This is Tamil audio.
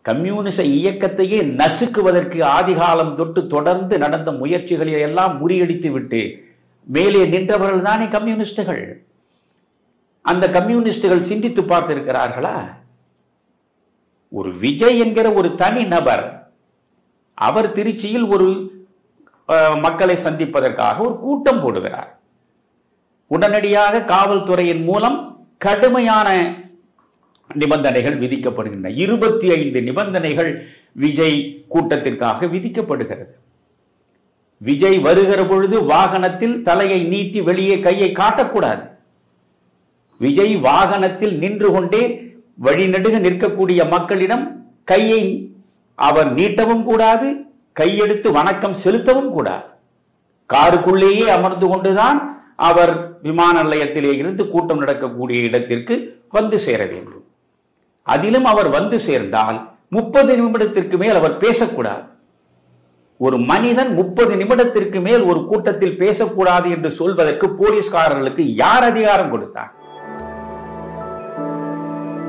கம்யூனிச இயக்கத்தையே நசுக்குவதற்கு ஆதிகாலம் தொட்டு தொடர்ந்து நடந்த முயற்சிகளை எல்லாம் முறியடித்து விட்டு மேலே நின்றவர்கள் தானே கம்யூனிஸ்டுகள். அந்த கம்யூனிஸ்டுகள் சிந்தித்து பார்த்திருக்கிறார்களா? ஒரு விஜய் என்கிற ஒரு தனி நபர், அவர் திருச்சியில் ஒரு மக்களை சந்திப்பதற்காக ஒரு கூட்டம் போடுகிறார். உடனடியாக காவல்துறையின் மூலம் கடுமையான நிபந்தனைகள் விதிக்கப்படுகின்றன. 25 நிபந்தனைகள் விஜய் கூட்டத்திற்காக விதிக்கப்படுகிறது. விஜய் வருகிற பொழுது வாகனத்தில் தலையை நீட்டி வெளியே கையை காட்டக்கூடாது. விஜய் வாகனத்தில் நின்று கொண்டே வழிநெடுக நிற்கக்கூடிய மக்களிடம் கையை அவர் நீட்டவும் கூடாது, கையெடுத்து வணக்கம் செலுத்தவும் கூடாது. காருக்குள்ளேயே அமர்ந்து கொண்டுதான் அவர் விமான நிலையத்திலே இருந்து கூட்டம் நடக்கக்கூடிய இடத்திற்கு வந்து சேர வேண்டும். அதிலும் அவர் வந்து சேர்ந்தால் 30 நிமிடத்திற்கு மேல் அவர் பேசக்கூடாது. ஒரு மனிதன் 30 நிமிடத்திற்கு மேல் ஒரு கூட்டத்தில் பேசக்கூடாது என்று சொல்வதற்கு போலீஸ்காரர்களுக்கு யார் அதிகாரம் கொடுத்தார்?